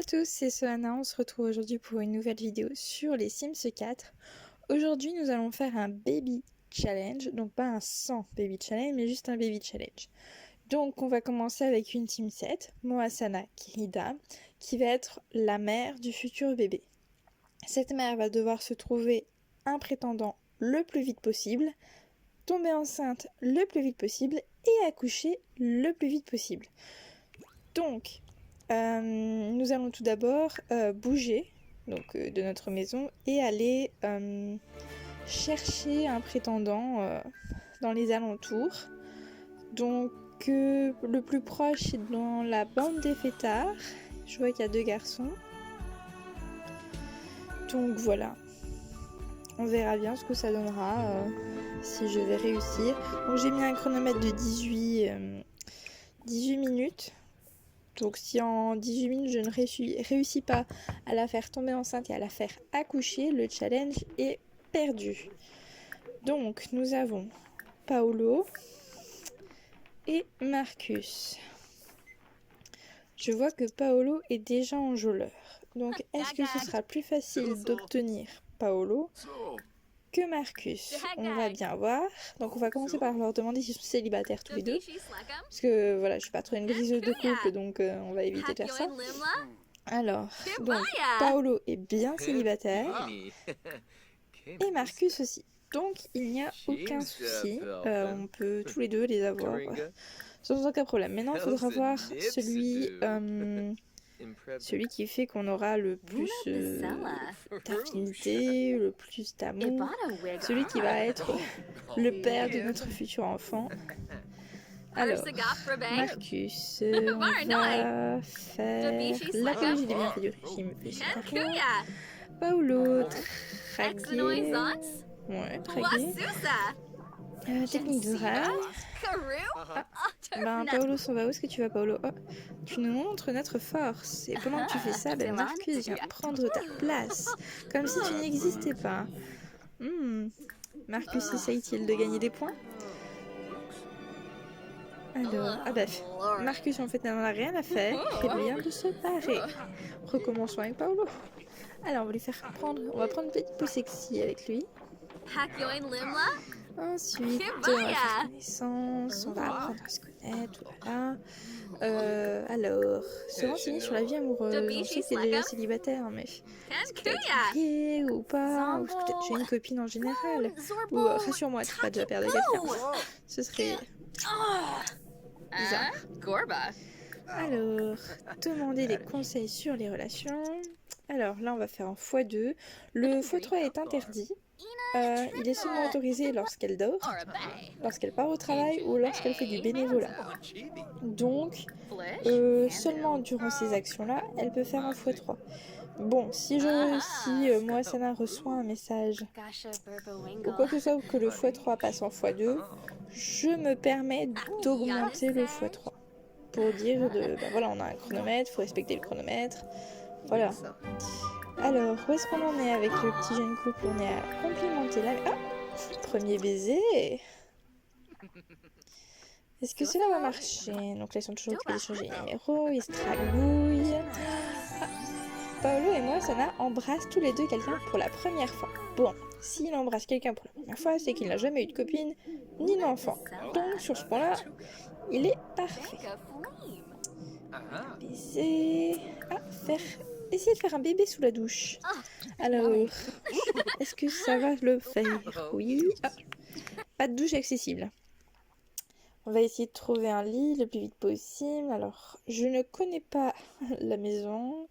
tous, c'est Solana, on se retrouve aujourd'hui pour une nouvelle vidéo sur les Sims 4. Aujourd'hui nous allons faire un baby challenge, donc pas un 100 baby challenge mais juste un baby challenge. Donc on va commencer avec une team 7, Moasana Kirida, qui va être la mère du futur bébé. Cette mère va devoir se trouver un prétendant le plus vite possible, tomber enceinte le plus vite possible et accoucher le plus vite possible. Donc nous allons tout d'abord bouger de notre maison et aller chercher un prétendant dans les alentours. Donc le plus proche est dans la bande des fêtards. Je vois qu'il y a 2 garçons. Donc voilà. On verra bien ce que ça donnera, si je vais réussir. Donc j'ai mis un chronomètre de 18 minutes. Donc si en 18 minutes je ne réussis pas à la faire tomber enceinte et à la faire accoucher, le challenge est perdu. Donc nous avons Paolo et Marcus. Je vois que Paolo est déjà enjôleur. Donc est-ce que ce sera plus facile d'obtenir Paolo que Marcus? On va bien voir. Donc on va commencer par leur demander s'ils sont célibataires tous les deux. Parce que voilà, je suis pas trop une briseuse de couple, donc on va éviter de faire ça. Alors, donc Paolo est bien célibataire. Et Marcus aussi. Donc il n'y a aucun souci. On peut tous les deux les avoir sans aucun problème. Maintenant il faudra voir celui qui fait qu'on aura le plus d'affinité, le plus d'amour, celui qui va être le père de notre futur enfant. Alors, Marcus, on va faire l'apologie des bienfaits du régime végétarien. Paolo, traguer. Ouais, traguer. Technique de drague. Paolo s'en va. Où est-ce que tu vas, Paolo? Oh, tu nous montres notre force. Et pendant que tu fais ça, Marcus vient prendre ta place. Comme si tu n'existais pas. Marcus essaye-t-il de gagner des points? Alors, Marcus en fait n'en a rien à faire. Il vient de se barrer. Recommençons avec Paolo. Alors, on va lui faire prendre. On va prendre une petite peau sexy avec lui. Ensuite, on va faire connaissance, on va apprendre à se connaître, voilà. Alors, se renseigner sur la vie amoureuse. On sait que t'es déjà célibataire, mais est-ce que t'as été mariée ou pas? Ou est-ce que t'as déjà une copine en général? Ou rassure-moi, t'es pas déjà père de quelqu'un. Ce serait bizarre. Alors, demander des conseils sur les relations. Alors là, on va faire en x2. Le x3 est interdit. Il est seulement autorisé lorsqu'elle dort, lorsqu'elle part au travail ou lorsqu'elle fait du bénévolat. Donc, seulement durant ces actions-là, elle peut faire un x3. Bon, si Moasana reçoit un message ou quoi que ce soit ou que le x3 passe en x2, je me permets d'augmenter le x3. Pour dire voilà, on a un chronomètre, il faut respecter le chronomètre. Voilà. Alors, où est-ce qu'on en est avec le petit jeune couple? On est à complimenter la... Ah, premier baiser. Est-ce que cela va marcher? Donc là, ils sont toujours occupés d'échanger les numéros, ils se tragouillent. Paolo et moi, Sana embrassent tous les deux quelqu'un pour la première fois. Bon, s'il embrasse quelqu'un pour la première fois, c'est qu'il n'a jamais eu de copine ni d'enfant. Donc, sur ce point-là, il est parfait. Baiser... Essayer de faire un bébé sous la douche. Alors, est-ce que ça va le faire? Oui. Pas de douche accessible. On va essayer de trouver un lit le plus vite possible. Alors, je ne connais pas la maison.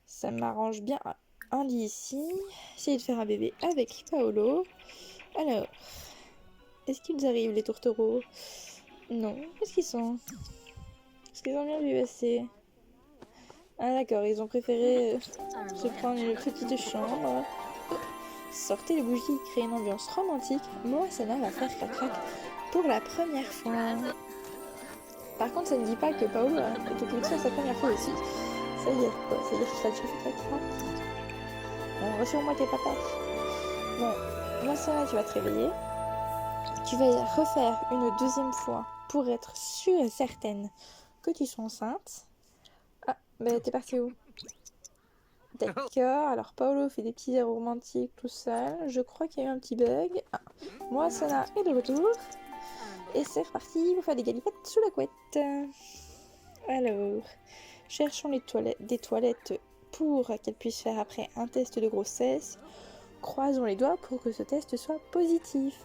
Ça m'arrange bien un lit ici. Essayer de faire un bébé avec Paolo. Alors, est-ce qu'ils arrivent, les tourtereaux? Non. Est-ce qu'ils sont? Est-ce qu'ils ont bien vu passer? Ah d'accord, ils ont préféré se prendre une petite chambre. Sortez les bougies, créer une ambiance romantique. Moasana va faire crac-crac pour la première fois. Par contre, ça ne dit pas que Paolo a été occupé de ça sa première fois aussi. Ça veut dire quoi? Ça veut dire qu'il a déjà fait crac-crac? Bon, rassure-moi, t'es pas père. Bon, Moasana, tu vas te réveiller. Tu vas refaire une deuxième fois pour être sûre et certaine que tu sois enceinte. Ah, t'es parti où? D'accord, alors Paolo fait des petits airs romantiques tout seul. Je crois qu'il y a eu un petit bug. Ah, moi, Sana est de retour. Et c'est reparti pour faire des galipettes sous la couette. Alors, cherchons des toilettes pour qu'elle puisse faire après un test de grossesse. Croisons les doigts pour que ce test soit positif.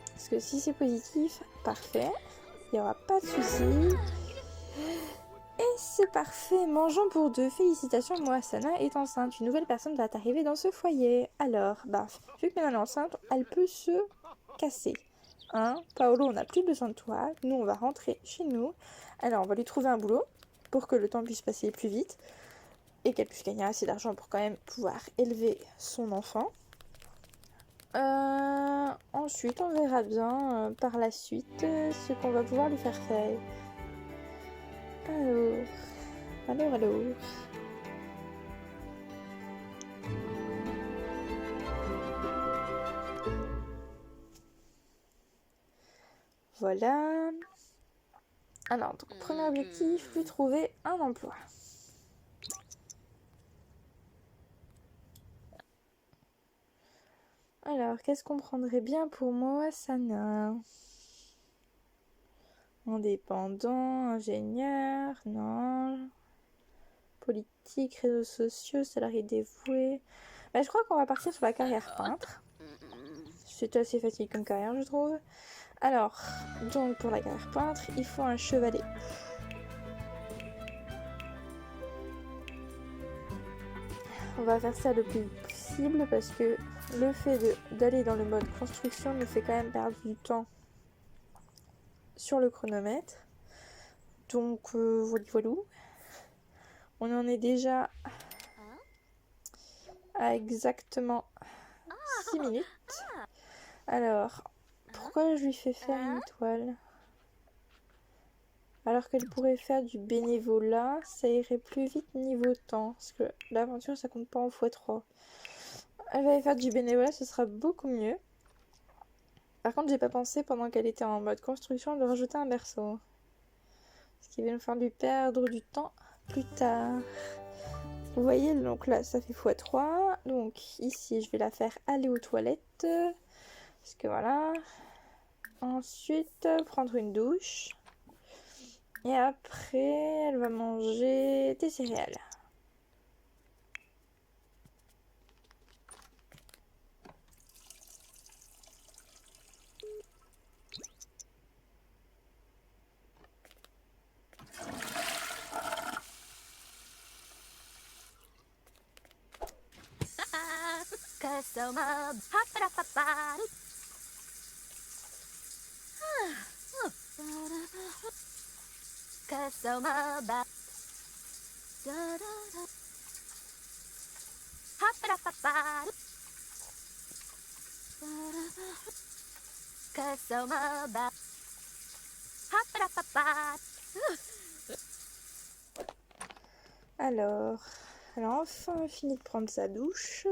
Parce que si c'est positif, parfait. Il n'y aura pas de souci. Et c'est parfait, mangeons pour deux. Félicitations, moi, Sana est enceinte. Une nouvelle personne va arriver dans ce foyer. Alors, vu que Nana est enceinte, elle peut se casser. Hein, Paolo, on n'a plus besoin de toi. Nous, on va rentrer chez nous. Alors, on va lui trouver un boulot pour que le temps puisse passer plus vite et qu'elle puisse gagner assez d'argent pour quand même pouvoir élever son enfant. Ensuite, on verra bien par la suite ce qu'on va pouvoir lui faire faire. Alors. Voilà. Alors, donc, premier objectif, lui trouver un emploi. Alors, qu'est-ce qu'on prendrait bien pour moi, Sana? Indépendant, ingénieur, non. Politique, réseaux sociaux, salarié dévoué. Je crois qu'on va partir sur la carrière peintre. C'est assez facile comme carrière, je trouve. Alors, donc pour la carrière peintre, il faut un chevalet. On va faire ça le plus possible parce que le fait d'aller dans le mode construction nous fait quand même perdre du temps sur le chronomètre. Donc voilà. On en est déjà à exactement 6 minutes. Alors, pourquoi je lui fais faire une toile alors qu'elle pourrait faire du bénévolat? Ça irait plus vite niveau temps, parce que l'aventure ça compte pas en x3. Elle va faire du bénévolat, ce sera beaucoup mieux. Par contre, j'ai pas pensé pendant qu'elle était en mode construction de rajouter un berceau, ce qui va nous faire lui perdre du temps plus tard. Vous voyez, donc là ça fait x3, donc ici je vais la faire aller aux toilettes, parce que voilà. Ensuite, prendre une douche. Et après, elle va manger des céréales. Alors, elle a enfin fini de prendre sa douche.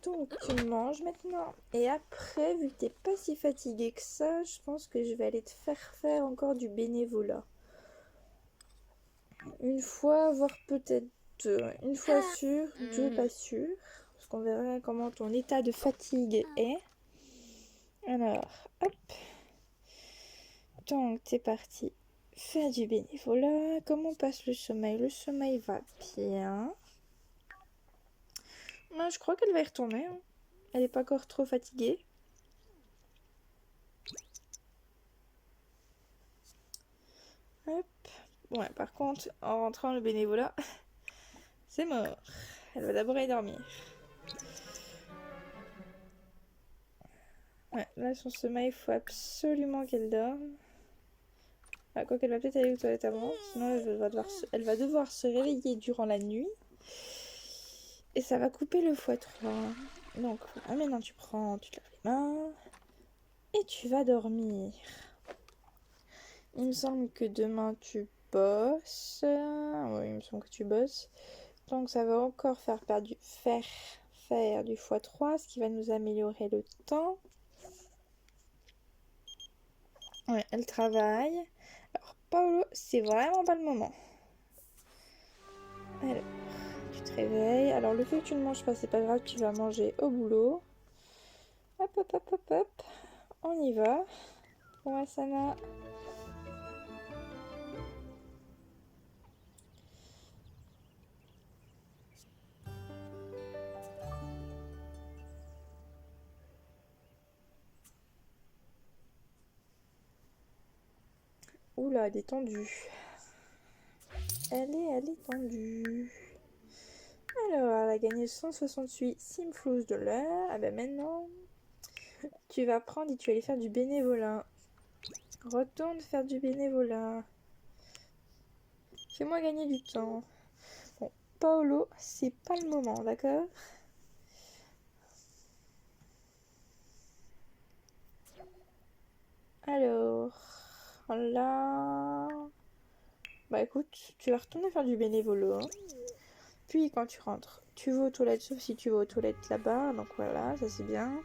Donc tu manges maintenant. Et après, vu que t'es pas si fatiguée que ça, je pense que je vais aller te faire encore du bénévolat. Une fois, voire peut-être deux. Une fois sûr, deux pas sûr. Parce qu'on verra comment ton état de fatigue est. Alors, hop. Donc, c'est parti. Faire du bénévolat. Comment passe le sommeil? Le sommeil va bien. Je crois qu'elle va y retourner. Elle n'est pas encore trop fatiguée. Hop. Ouais, par contre, en rentrant le bénévolat, c'est mort. Elle va d'abord y dormir. Ouais, là, son sommeil, il faut absolument qu'elle dorme. Quoi qu'elle va peut-être aller aux toilettes avant, sinon elle va devoir se réveiller durant la nuit. Et ça va couper le x3. Donc voilà, maintenant tu te laves les mains. Et tu vas dormir. Il me semble que demain tu bosses. Oui, il me semble que tu bosses. Donc ça va encore faire du x3, ce qui va nous améliorer le temps. Ouais, elle travaille. Alors, Paolo, c'est vraiment pas le moment. Alors, tu te réveille. Alors le fait que tu ne manges pas, c'est pas grave, tu vas manger au boulot. Hop, hop, hop, hop, hop. On y va. Bon, Asana. Oula, elle est tendue. Elle est tendue. Alors, elle a gagné 168 simflouz de l'heure. Ah ben maintenant, tu vas prendre et tu vas aller faire du bénévolat. Retourne faire du bénévolat. Fais-moi gagner du temps. Bon, Paolo, c'est pas le moment, d'accord? Alors, là... Bah écoute, tu vas retourner faire du bénévolat. Puis quand tu rentres, tu vas aux toilettes, sauf si tu vas aux toilettes là-bas. Donc voilà, ça c'est bien.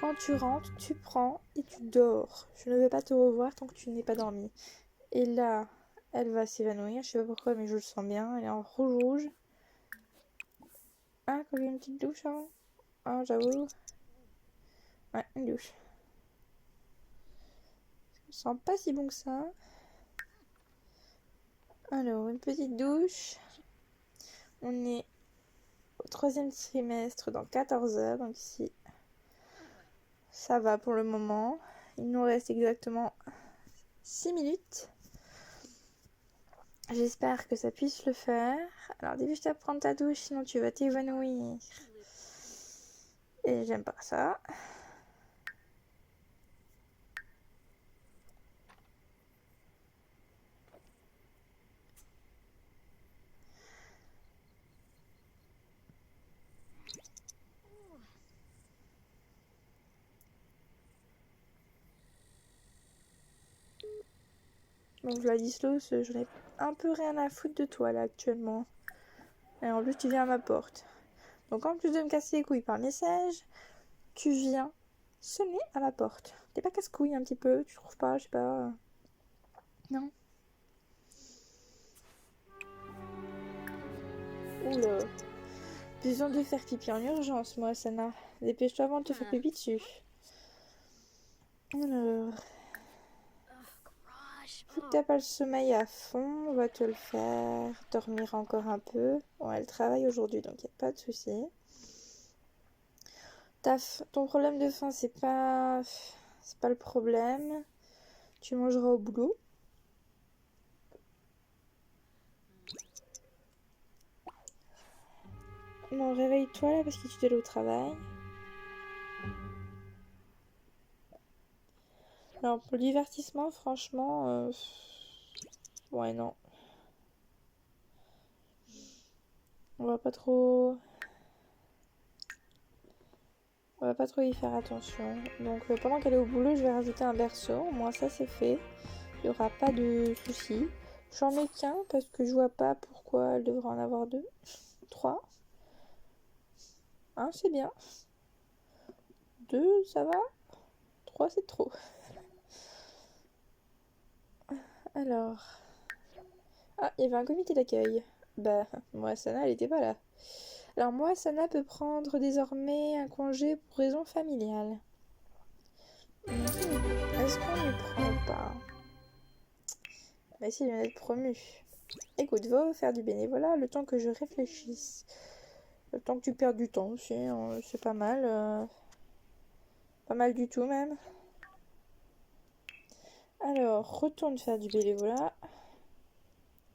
Quand tu rentres, tu prends et tu dors. Je ne veux pas te revoir tant que tu n'es pas dormi. Et là, elle va s'évanouir. Je sais pas pourquoi, mais je le sens bien. Elle est en rouge rouge. Ah, quand j'ai une petite douche avant. Ah, j'avoue. Ouais, une douche. Je sens pas si bon que ça. Alors, une petite douche. On est au 3e trimestre dans 14 heures. Donc ici, ça va pour le moment. Il nous reste exactement 6 minutes. J'espère que ça puisse le faire. Alors dépêche-toi de prendre ta douche, sinon tu vas t'évanouir. Et j'aime pas ça. Bon, Vladislos, j'en ai un peu rien à foutre de toi là actuellement. Et en plus, tu viens à ma porte. Donc en plus de me casser les couilles par message, tu viens sonner à ma porte. T'es pas casse-couille un petit peu, tu trouves pas, je sais pas. Non. Oula. Besoin de faire pipi en urgence, moi, Sana. Dépêche-toi avant de te faire pipi dessus. Alors. Vu que t'as pas le sommeil à fond, on va te le faire dormir encore un peu. Bon, elle travaille aujourd'hui, donc y a pas de souci. Ton problème de faim, c'est pas le problème. Tu mangeras au boulot. Bon, réveille-toi là parce que tu dois aller au travail. Alors, pour le divertissement, franchement, ouais, non. On va pas trop... On va pas trop y faire attention. Donc, pendant qu'elle est au boulot, je vais rajouter un berceau. Au moins, ça, c'est fait. Il n'y aura pas de soucis. J'en mets qu'un parce que je vois pas pourquoi elle devrait en avoir deux. 3. Un, c'est bien. 2, ça va. 3, c'est trop. Alors... Ah, il y avait un comité d'accueil. Bah, moi, Sana, elle était pas là. Alors moi, Sana peut prendre désormais un congé pour raison familiale. Est-ce qu'on ne prend pas? Mais si, il vient d'être promu. Écoute, va faire du bénévolat le temps que je réfléchisse. Le temps que tu perds du temps aussi, hein, c'est pas mal. Pas mal du tout même. Alors, retourne faire du bénévolat.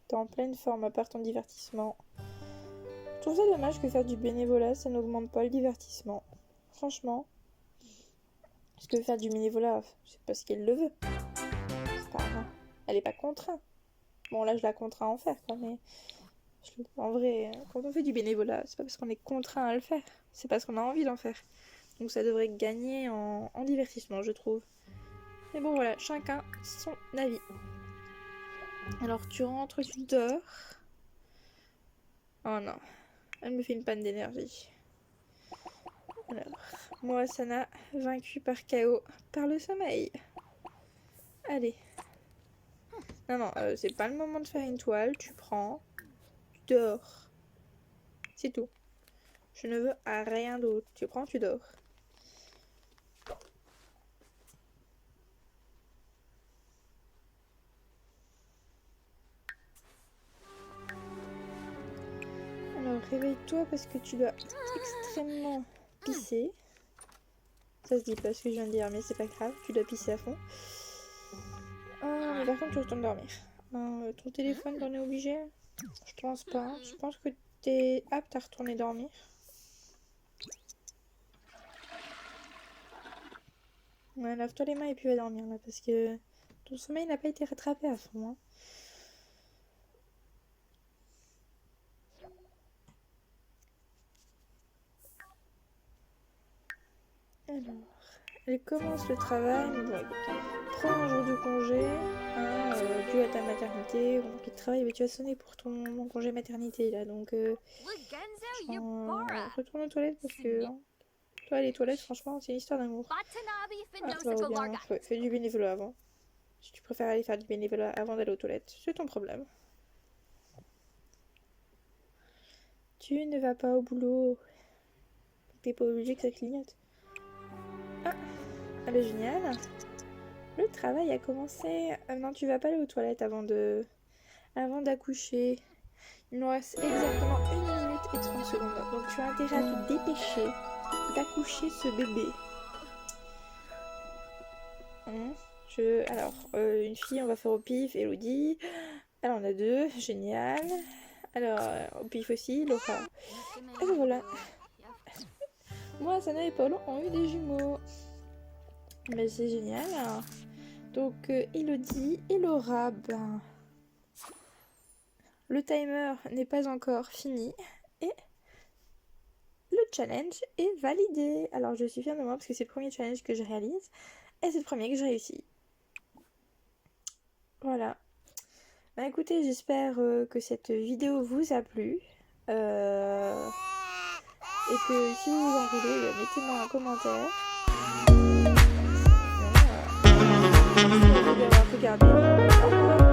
T'es en pleine forme à part ton divertissement. Je trouve ça dommage que faire du bénévolat, ça n'augmente pas le divertissement. Franchement. Parce que faire du bénévolat, c'est parce qu'elle le veut. C'est pas... Elle est pas contrainte. Bon, là, je la contrains à en faire, quoi, mais... En vrai, quand on fait du bénévolat, c'est pas parce qu'on est contraint à le faire. C'est parce qu'on a envie d'en faire. Donc ça devrait gagner en divertissement, je trouve. Mais bon, voilà, chacun son avis. Alors, tu rentres, tu dors. Oh non, elle me fait une panne d'énergie. Alors, moi, Sana, vaincue par KO, par le sommeil. Allez. Non, non, c'est pas le moment de faire une toile. Tu prends, tu dors C'est tout. Je ne veux rien d'autre. Tu prends, tu dors. Alors, réveille-toi parce que tu dois extrêmement pisser. Ça se dit pas ce que je viens de dire, mais c'est pas grave. Tu dois pisser à fond. Mais par contre, tu retournes dormir. Ton téléphone, t'en es obligé? Je pense pas. Je pense que t'es apte à retourner dormir. Ouais, lave-toi les mains et puis va dormir là, parce que ton sommeil n'a pas été rattrapé à fond. Hein. Alors, elle commence le travail, mais bon, écoute, prends un jour de congé, dû à ta maternité, donc il travaille, mais tu vas sonner pour ton congé maternité là, donc retourne aux toilettes parce que toi les toilettes franchement c'est une histoire d'amour. Ah, ça va bien, fais du bénévolat avant. Si tu préfères aller faire du bénévolat avant d'aller aux toilettes, c'est ton problème. Tu ne vas pas au boulot, t'es pas obligé que ça clignote. Ah bah génial. Le travail a commencé. Non, tu vas pas aller aux toilettes avant d'accoucher. Il nous reste exactement 1 minute et 30 secondes. Donc tu as intérêt à te dépêcher d'accoucher ce bébé. Alors, une fille, on va faire au pif, Elodie. Alors, on a 2, génial. Alors, au pif aussi, Laura. Et ben voilà. Moi, Sana et Paul ont eu des jumeaux. Ben, c'est génial. Donc, Elodie et Laura, ben, le timer n'est pas encore fini et le challenge est validé. Alors, je suis fière de moi parce que c'est le premier challenge que je réalise et c'est le premier que je réussis. Voilà. Ben, écoutez, j'espère que cette vidéo vous a plu. Et que si vous vous en voulez, mettez-moi un commentaire. Merci d'avoir regardé. Au revoir.